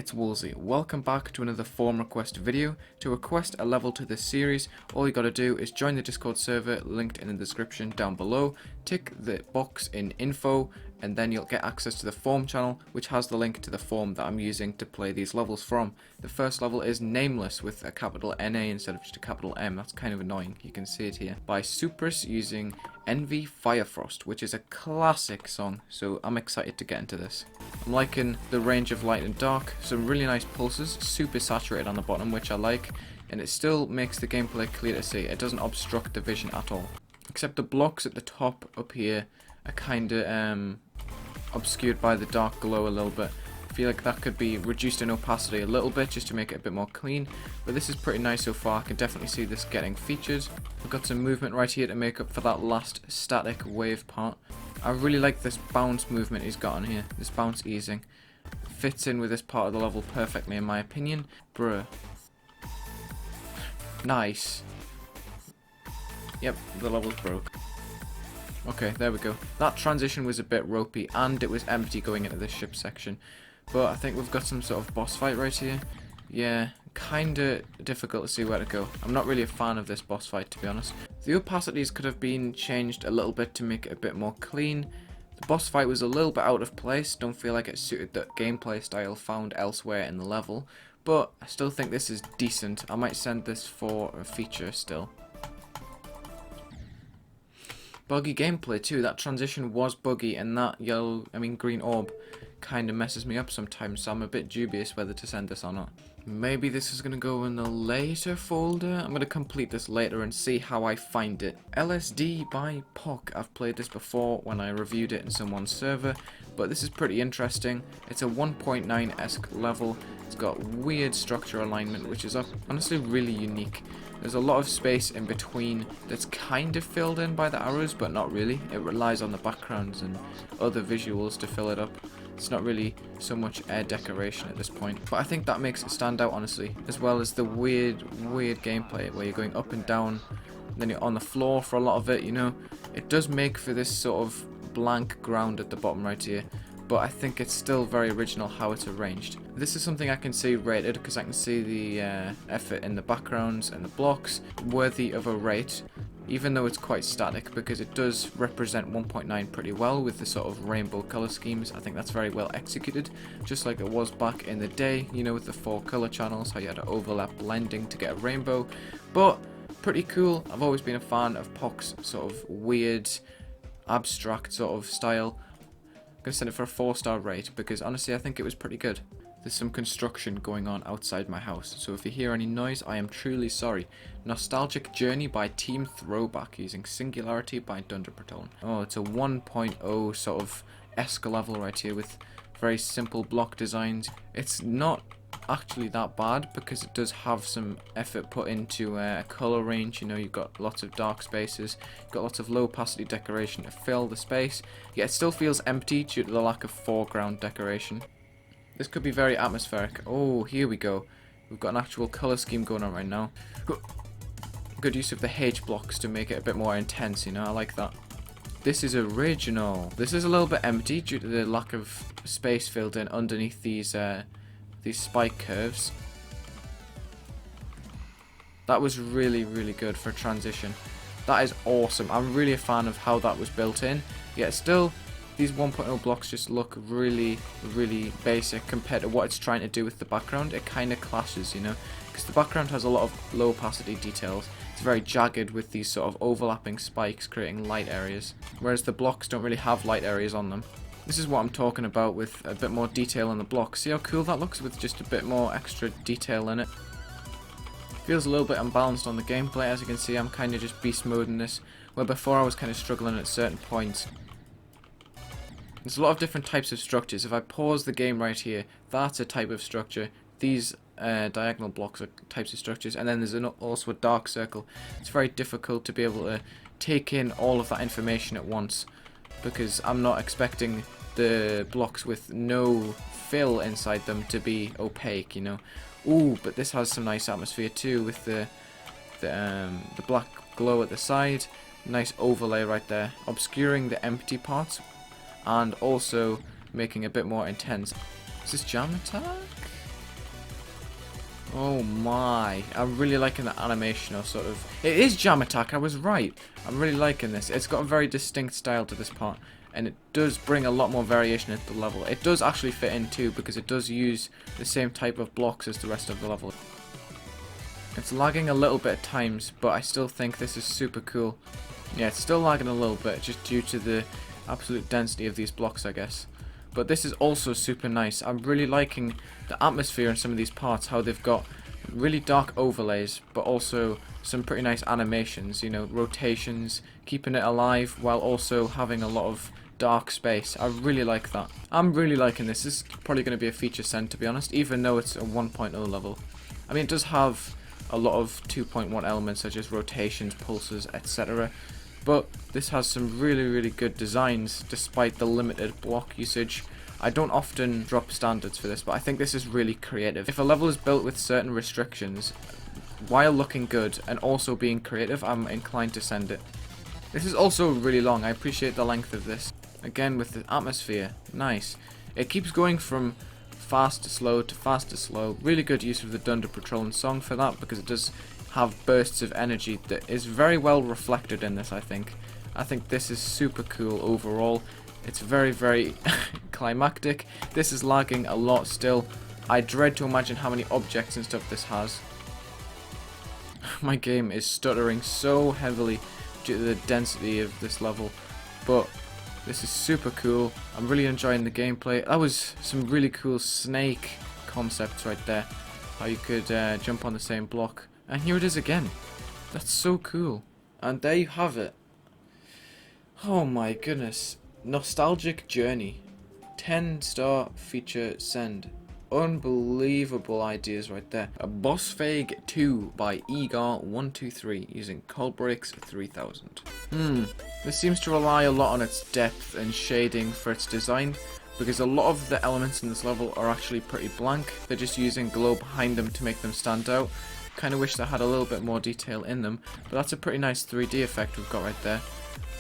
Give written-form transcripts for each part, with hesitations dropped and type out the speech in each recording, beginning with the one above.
it's Wulzy. Welcome back to another form request video. To request a level to this series, all you gotta do is join the Discord server linked in the description down below, tick the box in info, and then you'll get access to the form channel, which has the link to the form that I'm using to play these levels from. The first level is Nameless with a capital NA instead of just a capital M. That's kind of annoying. You can see it here. By Supris using Envy Firefrost, which is a classic song, so I'm excited to get into this. I'm liking the range of light and dark, some really nice pulses, super saturated on the bottom, which I like, and it still makes the gameplay clear to see. It doesn't obstruct the vision at all. Except the blocks at the top up here are kinda obscured by the dark glow a little bit. I feel like that could be reduced in opacity a little bit just to make it a bit more clean, but this is pretty nice so far. I can definitely see this getting featured. I've got some movement right here to make up for that last static wave part. I really like this bounce movement he's got on here, this bounce easing. Fits in with this part of the level perfectly in my opinion. Bruh. Nice. Yep, the level's broke. Okay, there we go. That transition was a bit ropey and it was empty going into this ship section. But I think we've got some sort of boss fight right here. Yeah, kinda difficult to see where to go. I'm not really a fan of this boss fight, to be honest. The opacities could have been changed a little bit to make it a bit more clean. The boss fight was a little bit out of place. Don't feel like it suited the gameplay style found elsewhere in the level. But I still think this is decent. I might send this for a feature still. Buggy gameplay too. That transition was buggy, and that green orb kind of messes me up sometimes, so I'm a bit dubious whether to send this or not. Maybe this is going to go in the later folder. I'm going to complete this later and see how I find it. LSD by POC. I've played this before when I reviewed it in someone's server, but this is pretty interesting. It's a 1.9-esque level. It's got weird structure alignment, which is honestly really unique. There's a lot of space in between that's kind of filled in by the arrows, but not really. It relies on the backgrounds and other visuals to fill it up. It's not really so much air decoration at this point. But I think that makes it stand out, honestly. As well as the weird gameplay where you're going up and down, and then you're on the floor for a lot of it, you know. It does make for this sort of blank ground at the bottom right here. But I think it's still very original how it's arranged. This is something I can see rated because I can see the effort in the backgrounds and the blocks worthy of a rate, even though it's quite static, because it does represent 1.9 pretty well with the sort of rainbow color schemes. I think that's very well executed, just like it was back in the day, you know, with the 4 color channels, how you had to overlap blending to get a rainbow. But pretty cool. I've always been a fan of POC's sort of weird, abstract sort of style. I'm going to send it for a 4-star rate because honestly I think it was pretty good. There's some construction going on outside my house, so if you hear any noise I am truly sorry. Nostalgic Journey by Team Throwback using Singularity by Dunder Patrol. Oh, it's a 1.0 sort of esque level right here with very simple block designs. It's not actually that bad because it does have some effort put into a color range. You know, you've got lots of dark spaces, you've got lots of low opacity decoration to fill the space, yet it still feels empty due to the lack of foreground decoration. This could be very atmospheric. Oh, here we go. We've got an actual color scheme going on right now. Good use of the H blocks to make it a bit more intense, you know, I like that. This is original. This is a little bit empty due to the lack of space filled in underneath these spike curves. That was really good for a transition. That is awesome. I'm really a fan of how that was built in. Yet still, these 1.0 blocks just look really basic compared to what it's trying to do with the background. It kind of clashes, you know, because the background has a lot of low opacity details. It's very jagged with these sort of overlapping spikes creating light areas, whereas the blocks don't really have light areas on them. This is what I'm talking about with a bit more detail on the block. See how cool that looks with just a bit more extra detail in it? Feels a little bit unbalanced on the gameplay. As you can see, I'm kind of just beast moding this, where before I was kind of struggling at certain points. There's a lot of different types of structures. If I pause the game right here, that's a type of structure. These diagonal blocks are types of structures, and then there's also a dark circle. It's very difficult to be able to take in all of that information at once, because I'm not expecting the blocks with no fill inside them to be opaque, you know. Ooh, but this has some nice atmosphere too with the black glow at the side. Nice overlay right there, obscuring the empty parts and also making it a bit more intense. Is this jam attack? Oh my, I'm really liking the animation, or sort of, it is jam attack, I was right. I'm really liking this. It's got a very distinct style to this part, and it does bring a lot more variation into the level. It does actually fit in too, because it does use the same type of blocks as the rest of the level. It's lagging a little bit at times, but I still think this is super cool. Yeah, it's still lagging a little bit, just due to the absolute density of these blocks, I guess. But this is also super nice. I'm really liking the atmosphere in some of these parts, how they've got really dark overlays, but also some pretty nice animations, you know, rotations, keeping it alive while also having a lot of dark space. I really like that. I'm really liking this. This is probably going to be a feature send, to be honest, even though it's a 1.0 level. I mean, it does have a lot of 2.1 elements such as rotations, pulses, etc. But this has some really good designs despite the limited block usage. I don't often drop standards for this, but I think this is really creative. If a level is built with certain restrictions while looking good and also being creative, I'm inclined to send it. This is also really long. I appreciate the length of this. Again, with the atmosphere, nice. It keeps going from fast to slow to fast to slow. Really good use of the Dunder Patrolling song for that, because it does have bursts of energy that is very well reflected in this, I think. I think this is super cool overall. It's very climactic. This is lagging a lot still. I dread to imagine how many objects and stuff this has. My game is stuttering so heavily due to the density of this level, but this is super cool. I'm really enjoying the gameplay. That was some really cool snake concepts right there. How you could jump on the same block. And here it is again. That's so cool. And there you have it. Oh my goodness. Nostalgic Journey. 10-star feature send. Unbelievable ideas right there. A Boss Fag 2 by Egar123 using Coldbreaks 3000. This seems to rely a lot on its depth and shading for its design, because a lot of the elements in this level are actually pretty blank. They're just using glow behind them to make them stand out. Kind of wish they had a little bit more detail in them, but that's a pretty nice 3D effect we've got right there.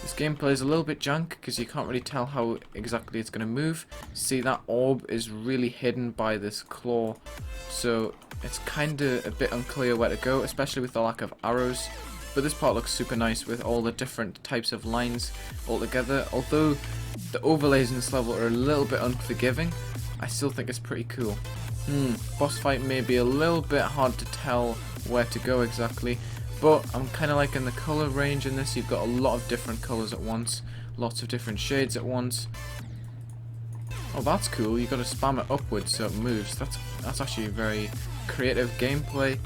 This gameplay is a little bit jank because you can't really tell how exactly it's going to move. See, that orb is really hidden by this claw, so it's kind of a bit unclear where to go, especially with the lack of arrows. But this part looks super nice with all the different types of lines all together. Although the overlays in this level are a little bit unforgiving, I still think it's pretty cool. Boss fight may be a little bit hard to tell where to go exactly, but I'm kind of liking the color range in this. You've got a lot of different colors at once, lots of different shades at once. Oh, that's cool. You've got to spam it upwards so it moves. That's actually very creative gameplay.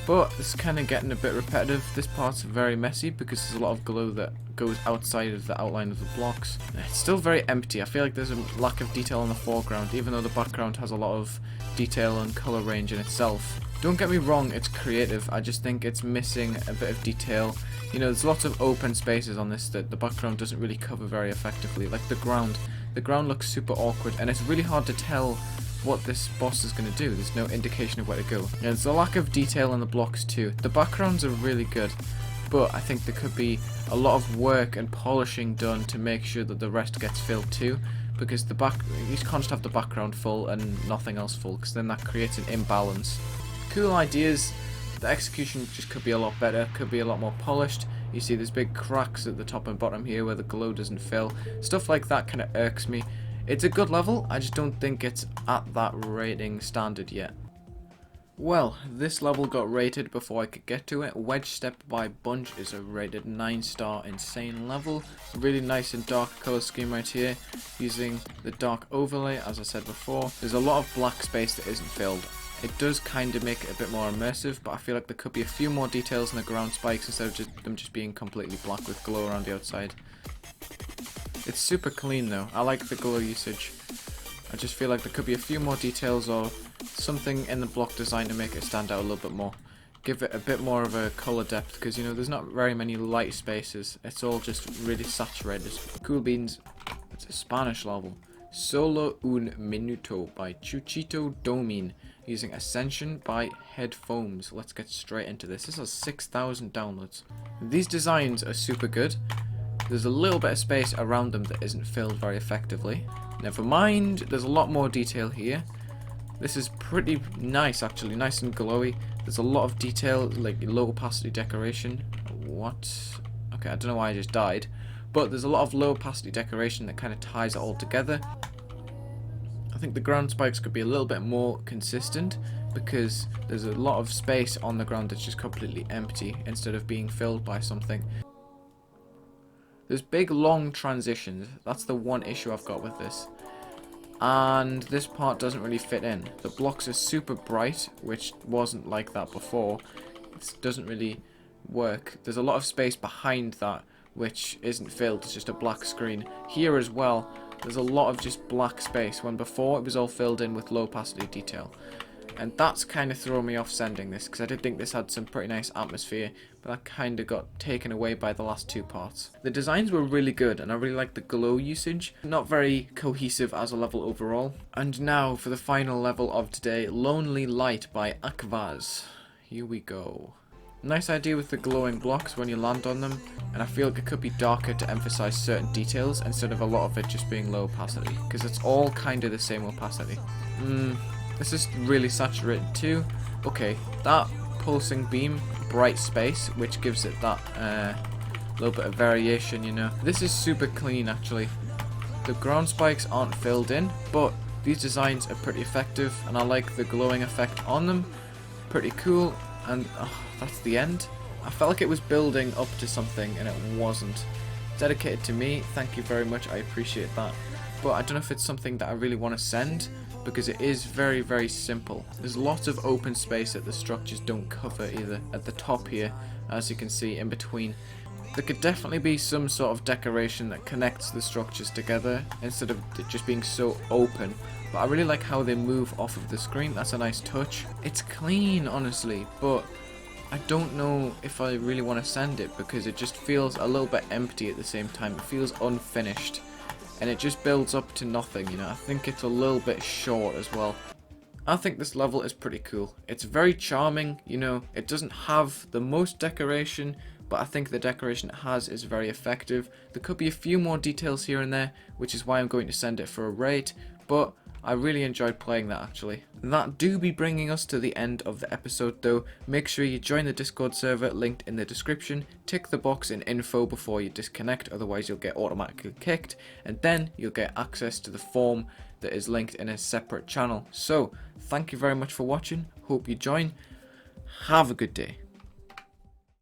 But it's kind of getting a bit repetitive. This part's very messy because there's a lot of glow that goes outside of the outline of the blocks. It's still very empty. I feel like there's a lack of detail in the foreground, even though the background has a lot of detail and color range in itself. Don't get me wrong, it's creative. I just think it's missing a bit of detail. You know, there's lots of open spaces on this that the background doesn't really cover very effectively. Like the ground. The ground looks super awkward, and it's really hard to tell what this boss is going to do. There's no indication of where to go. And there's a lack of detail in the blocks too. The backgrounds are really good, but I think there could be a lot of work and polishing done to make sure that the rest gets filled too, because you can't just have the background full and nothing else full, because then that creates an imbalance. Cool ideas. The execution just could be a lot better, could be a lot more polished. You see there's big cracks at the top and bottom here where the glow doesn't fill. Stuff like that kind of irks me. It's a good level, I just don't think it's at that rating standard yet. Well, this level got rated before I could get to it. Wedge Step by Bunch is a rated 9-star insane level. Really nice and dark color scheme right here, using the dark overlay as I said before. There's a lot of black space that isn't filled. It does kind of make it a bit more immersive, but I feel like there could be a few more details in the ground spikes instead of them just being completely black with glow around the outside. It's super clean though. I like the glow usage. I just feel like there could be a few more details or something in the block design to make it stand out a little bit more. Give it a bit more of a color depth, because you know there's not very many light spaces. It's all just really saturated. Cool beans. It's a Spanish level. Solo un Minuto by Chuchito Domin, using Ascension by Headphones. Let's get straight into this. This has 6,000 downloads. These designs are super good. There's a little bit of space around them that isn't filled very effectively. Never mind, there's a lot more detail here. This is pretty nice, actually. Nice and glowy. There's a lot of detail, like low opacity decoration. What? Okay, I don't know why I just died. But there's a lot of low opacity decoration that kind of ties it all together. I think the ground spikes could be a little bit more consistent because there's a lot of space on the ground that's just completely empty instead of being filled by something. There's big long transitions. That's the one issue I've got with this. And this part doesn't really fit in. The blocks are super bright, which wasn't like that before. This doesn't really work. There's a lot of space behind that which isn't filled. It's just a black screen. Here as well, there's a lot of just black space when before it was all filled in with low opacity detail. And that's kind of thrown me off sending this, because I did think this had some pretty nice atmosphere, but that kind of got taken away by the last two parts. The designs were really good, and I really liked the glow usage. Not very cohesive as a level overall. And now for the final level of today, Lonely Light by Akvaz. Here we go. Nice idea with the glowing blocks when you land on them, and I feel like it could be darker to emphasize certain details instead of a lot of it just being low opacity, because it's all kind of the same opacity. This is really saturated too. Okay, that pulsing beam, bright space, which gives it that little bit of variation, you know. This is super clean actually. The ground spikes aren't filled in, but these designs are pretty effective, and I like the glowing effect on them. Pretty cool, and that's the end. I felt like it was building up to something, and it wasn't. Dedicated to me, thank you very much, I appreciate that. But I don't know if it's something that I really want to send, because it is very, very simple. There's lots of open space that the structures don't cover either. At the top here, as you can see in between. There could definitely be some sort of decoration that connects the structures together instead of it just being so open. But I really like how they move off of the screen. That's a nice touch. It's clean, honestly, but I don't know if I really want to send it because it just feels a little bit empty at the same time. It feels unfinished. And it just builds up to nothing, you know. I think it's a little bit short as well. I think this level is pretty cool. It's very charming, you know. It doesn't have the most decoration, but I think the decoration it has is very effective. There could be a few more details here and there, which is why I'm going to send it for a rate, but I really enjoyed playing that actually. That do be bringing us to the end of the episode though. Make sure you join the Discord server linked in the description. Tick the box in info before you disconnect, otherwise you'll get automatically kicked, and then you'll get access to the form that is linked in a separate channel. So, thank you very much for watching. Hope you join. Have a good day.